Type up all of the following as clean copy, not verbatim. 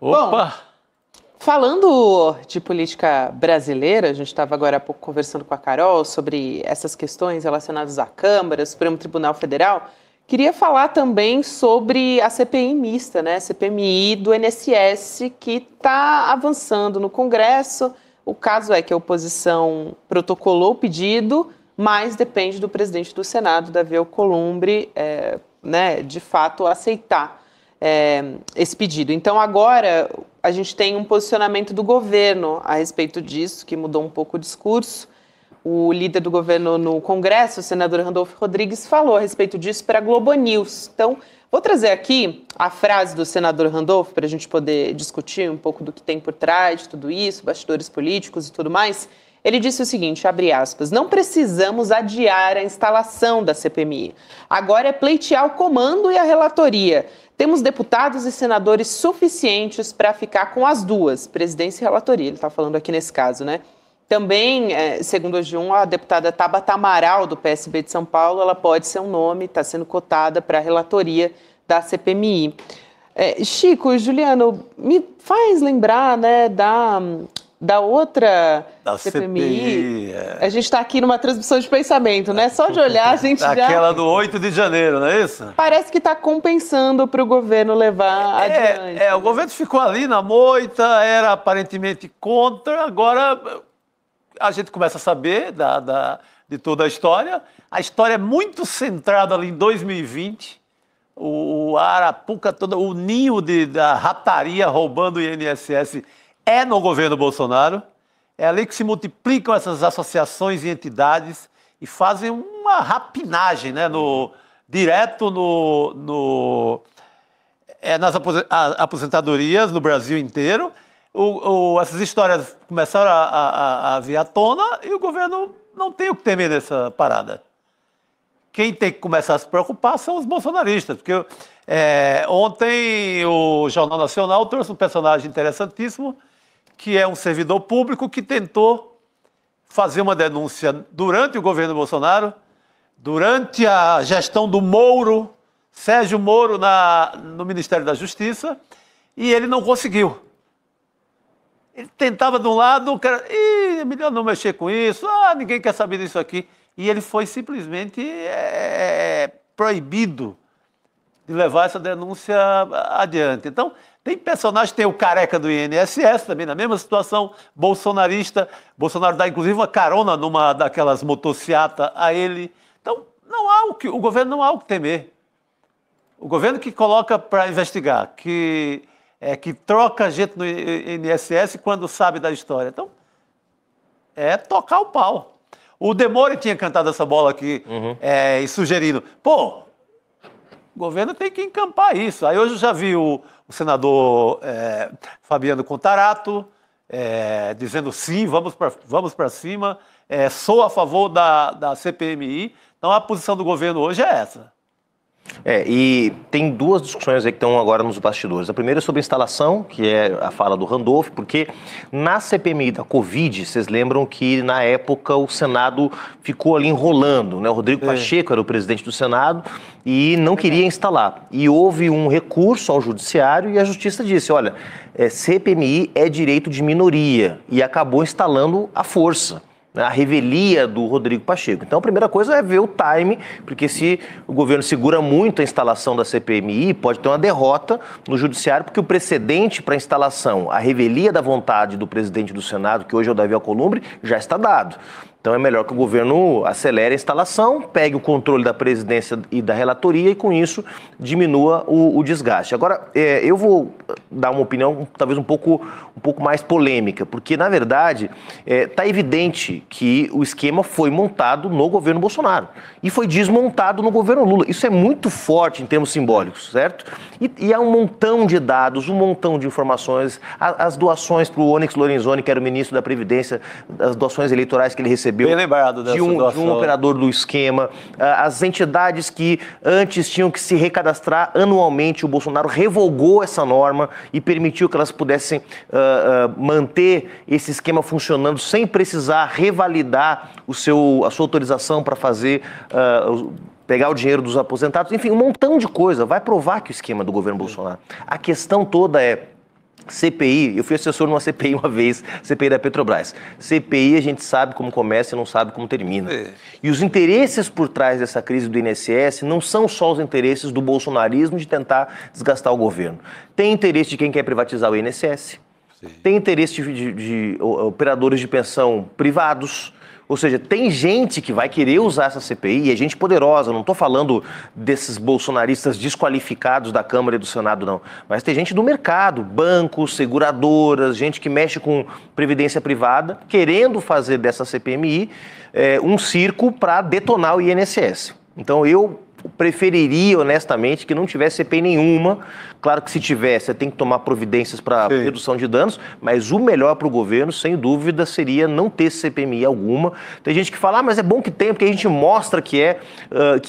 Opa! Bom, falando de política brasileira, a gente estava agora há pouco conversando com a Carol sobre essas questões relacionadas à Câmara, Supremo Tribunal Federal. Queria falar também sobre a CPI mista, né? CPMI do INSS, que está avançando no Congresso. O caso é que a oposição protocolou o pedido, mas depende do presidente do Senado, Davi Alcolumbre, né, de fato aceitar esse pedido. Então, agora, a gente tem um posicionamento do governo a respeito disso, que mudou um pouco o discurso. O líder do governo no Congresso, o senador Randolfo Rodrigues, falou a respeito disso para a Globo News. Então, vou trazer aqui a frase do senador Randolfo para a gente poder discutir um pouco do que tem por trás de tudo isso, bastidores políticos e tudo mais. Ele disse o seguinte, abre aspas, não precisamos adiar a instalação da CPMI. Agora é pleitear o comando e a relatoria. Temos deputados e senadores suficientes para ficar com as duas, presidência e relatoria. Ele está falando aqui nesse caso, né? Também, segundo o G1, a deputada Tabata Amaral, do PSB de São Paulo, ela pode ser um nome, está sendo cotada para a relatoria da CPMI. Chico e Juliano, me faz lembrar, né, da outra Da CPI. A gente está aqui numa transmissão de pensamento, né? Só de olhar a gente já... Aquela do 8 de janeiro, não é isso? Parece que está compensando para o governo levar adiante. O governo ficou ali na moita, era aparentemente contra, agora a gente começa a saber de toda a história. A história é muito centrada ali em 2020, o Arapuca, o ninho da rataria roubando o INSS é no governo Bolsonaro. É ali que se multiplicam essas associações e entidades e fazem uma rapinagem, né, direto nas aposentadorias no Brasil inteiro. Essas histórias começaram a vir à tona e o governo não tem o que temer nessa parada. Quem tem que começar a se preocupar são os bolsonaristas, porque ontem o Jornal Nacional trouxe um personagem interessantíssimo, que é um servidor público que tentou fazer uma denúncia durante o governo Bolsonaro, durante a gestão do Moro, Sérgio Moro, no Ministério da Justiça, e ele não conseguiu. Ele tentava de um lado, o cara, é melhor não mexer com isso, ninguém quer saber disso aqui. E ele foi simplesmente proibido de levar essa denúncia adiante. Então, tem personagens, tem o careca do INSS também, na mesma situação, bolsonarista. Bolsonaro dá, inclusive, uma carona numa daquelas motocicletas a ele. Então, o governo não há o que temer. O governo que coloca para investigar, que troca gente no INSS quando sabe da história. Então, é tocar o pau. O Demore tinha cantado essa bola aqui e sugerindo, o governo tem que encampar isso. Aí hoje eu já vi o senador Fabiano Contarato dizendo sim, vamos para cima, sou a favor da CPMI. Então a posição do governo hoje é essa. E tem duas discussões aí que estão agora nos bastidores. A primeira é sobre a instalação, que é a fala do Randolph, porque na CPMI da Covid, vocês lembram que na época o Senado ficou ali enrolando, né? O Rodrigo Pacheco era o presidente do Senado e não queria instalar. E houve um recurso ao Judiciário e a Justiça disse, olha, CPMI é direito de minoria e acabou instalando à força. A revelia do Rodrigo Pacheco. Então, a primeira coisa é ver o time, porque se o governo segura muito a instalação da CPMI, pode ter uma derrota no Judiciário, porque o precedente para a instalação, a revelia da vontade do presidente do Senado, que hoje é o Davi Alcolumbre, já está dado. Então é melhor que o governo acelere a instalação, pegue o controle da presidência e da relatoria e com isso diminua o desgaste. Agora, eu vou dar uma opinião talvez um pouco mais polêmica, porque na verdade está evidente que o esquema foi montado no governo Bolsonaro e foi desmontado no governo Lula. Isso é muito forte em termos simbólicos, certo? E há um montão de dados, um montão de informações, as doações para o Onyx Lorenzoni, que era o ministro da Previdência, as doações eleitorais que ele recebeu Bem lembrado dessa de um operador do esquema, as entidades que antes tinham que se recadastrar anualmente, o Bolsonaro revogou essa norma e permitiu que elas pudessem manter esse esquema funcionando sem precisar revalidar a sua autorização para fazer pegar o dinheiro dos aposentados, enfim, um montão de coisa. Vai provar que o esquema do governo Bolsonaro. A questão toda CPI, eu fui assessor numa CPI uma vez, CPI da Petrobras. CPI a gente sabe como começa e não sabe como termina. E os interesses por trás dessa crise do INSS não são só os interesses do bolsonarismo de tentar desgastar o governo. Tem interesse de quem quer privatizar o INSS, tem interesse de operadores de pensão privados. Ou seja, tem gente que vai querer usar essa CPI, e é gente poderosa, não estou falando desses bolsonaristas desqualificados da Câmara e do Senado, não. Mas tem gente do mercado, bancos, seguradoras, gente que mexe com previdência privada, querendo fazer dessa CPMI um circo para detonar o INSS. Então eu preferiria, honestamente, que não tivesse CPI nenhuma. Claro que se tiver, você tem que tomar providências para redução de danos, mas o melhor para o governo, sem dúvida, seria não ter CPMI alguma. Tem gente que fala, mas é bom que tem, porque a gente mostra que é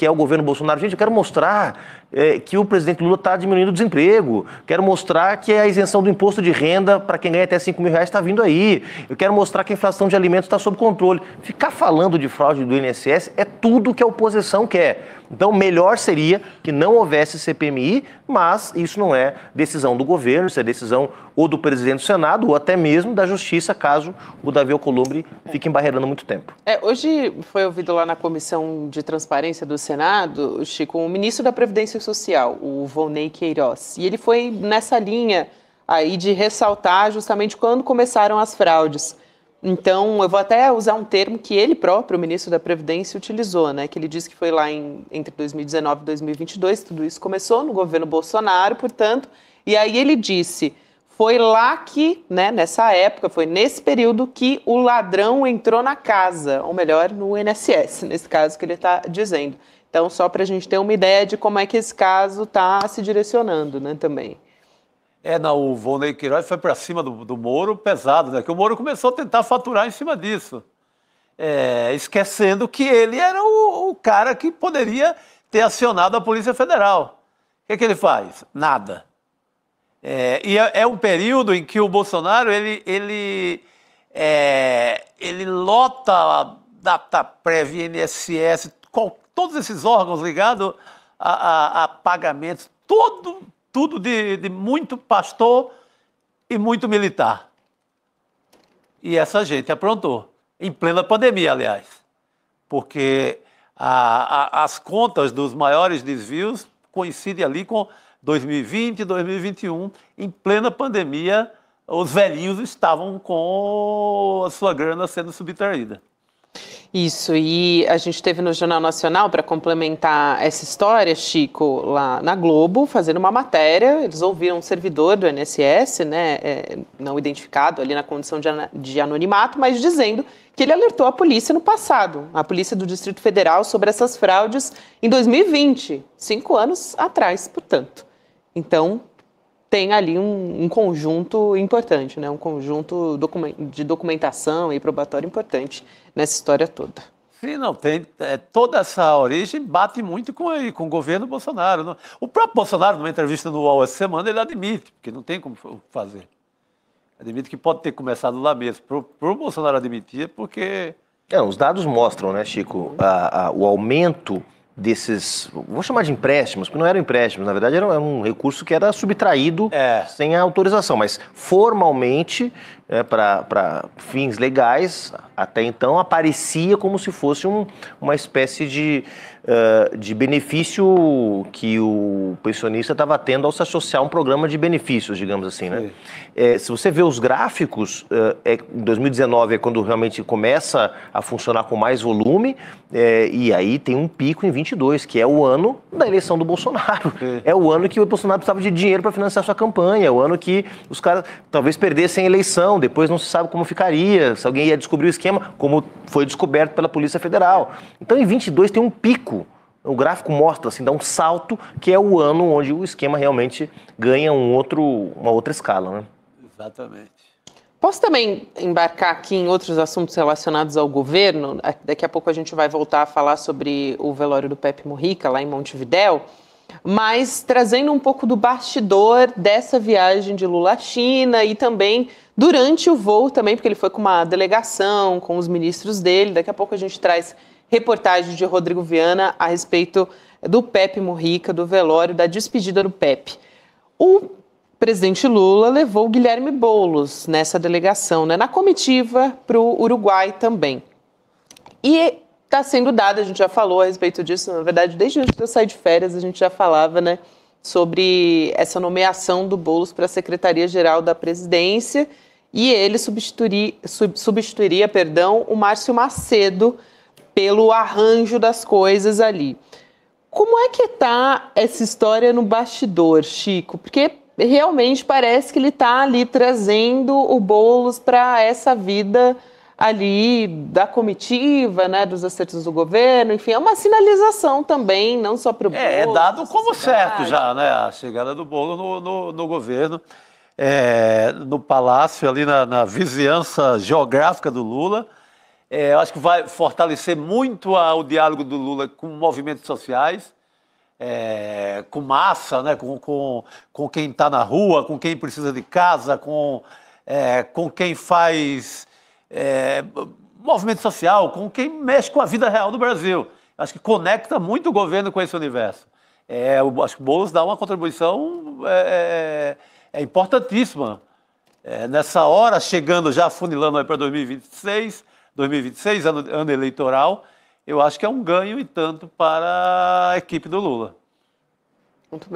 o governo Bolsonaro. Gente, eu quero mostrar que o presidente Lula está diminuindo o desemprego. Quero mostrar que a isenção do imposto de renda para quem ganha até R$5.000 está vindo aí. Eu quero mostrar que a inflação de alimentos está sob controle. Ficar falando de fraude do INSS é tudo que a oposição quer. Então, melhor seria que não houvesse CPMI, mas isso não é decisão do governo, isso é decisão ou do presidente do Senado ou até mesmo da Justiça, caso o Davi Alcolumbre fique embarreirando muito tempo. Hoje foi ouvido lá na Comissão de Transparência do Senado, Chico, o ministro da Previdência Social, o Volney Queiroz, e ele foi nessa linha aí de ressaltar justamente quando começaram as fraudes. Então, eu vou até usar um termo que ele próprio, o ministro da Previdência, utilizou, né? Que ele disse que foi lá entre 2019 e 2022, tudo isso começou no governo Bolsonaro, portanto, e aí ele disse, foi lá que, né, nessa época, foi nesse período que o ladrão entrou na casa, ou melhor, no INSS, nesse caso que ele está dizendo. Então, só para a gente ter uma ideia de como é que esse caso está se direcionando, né, também. O Volney Queiroz foi para cima do Moro pesado, né? Que o Moro começou a tentar faturar em cima disso. Esquecendo que ele era o cara que poderia ter acionado a Polícia Federal. O que ele faz? Nada. E é um período em que o Bolsonaro ele lota DataPrev, INSS, todos esses órgãos ligados a pagamentos, tudo de muito pastor e muito militar. E essa gente aprontou, em plena pandemia, aliás, porque as contas dos maiores desvios coincidem ali com 2020 e 2021, em plena pandemia, os velhinhos estavam com a sua grana sendo subtraída. Isso, e a gente teve no Jornal Nacional, para complementar essa história, Chico, lá na Globo, fazendo uma matéria, eles ouviram um servidor do INSS, né, não identificado ali na condição de anonimato, mas dizendo que ele alertou a polícia no passado, a Polícia do Distrito Federal, sobre essas fraudes em 2020, 5 anos atrás, portanto. Então, tem ali um conjunto importante, né? Um conjunto de documentação e probatório importante nessa história toda. Sim, não, tem toda essa origem bate muito com o governo Bolsonaro. Não? O próprio Bolsonaro, numa entrevista no UOL essa semana, ele admite, porque não tem como fazer. Admite que pode ter começado lá mesmo. Para o Bolsonaro admitir, porque... Os dados mostram, né, Chico, o aumento desses, vou chamar de empréstimos, porque não eram empréstimos, na verdade era um recurso que era subtraído sem a autorização, mas formalmente, para fins legais, até então aparecia como se fosse uma espécie de benefício que o pensionista estava tendo ao se associar a um programa de benefícios, digamos assim, né? Se você vê os gráficos, em 2019 é quando realmente começa a funcionar com mais volume, e aí tem um pico em 22, que é o ano da eleição do Bolsonaro. É o ano que o Bolsonaro precisava de dinheiro para financiar sua campanha, é o ano que os caras talvez perdessem a eleição, depois não se sabe como ficaria, se alguém ia descobrir o esquema, como foi descoberto pela Polícia Federal. Então em 22 tem um pico. O gráfico mostra, assim, dá um salto, que é o ano onde o esquema realmente ganha uma outra escala, né? Exatamente. Posso também embarcar aqui em outros assuntos relacionados ao governo? Daqui a pouco a gente vai voltar a falar sobre o velório do Pepe Mujica, lá em Montevidéu, mas trazendo um pouco do bastidor dessa viagem de Lula à China e também durante o voo também, porque ele foi com uma delegação, com os ministros dele. Daqui a pouco a gente traz reportagem de Rodrigo Viana a respeito do Pepe Mujica, do velório, da despedida do Pepe. O presidente Lula levou o Guilherme Boulos nessa delegação, né, na comitiva para o Uruguai também. E está sendo dada, a gente já falou a respeito disso, na verdade, desde antes de eu sair de férias, a gente já falava, né, sobre essa nomeação do Boulos para a Secretaria-Geral da Presidência, e ele substituiria, o Márcio Macedo pelo arranjo das coisas ali. Como é que está essa história no bastidor, Chico? Porque realmente parece que ele está ali trazendo o Boulos para essa vida ali da comitiva, né, dos acertos do governo, enfim, é uma sinalização também, não só para o Boulos. É dado como certo já, né, a chegada do Boulos no governo, no palácio, ali na vizinhança geográfica do Lula. Eu acho que vai fortalecer muito o diálogo do Lula com movimentos sociais, com massa, né, com quem está na rua, com quem precisa de casa, com quem faz movimento social, com quem mexe com a vida real do Brasil. Acho que conecta muito o governo com esse universo. Acho que o Boulos dá uma contribuição importantíssima. Nessa hora, chegando já afunilando para 2026, ano eleitoral, eu acho que é um ganho e tanto para a equipe do Lula. Muito bem.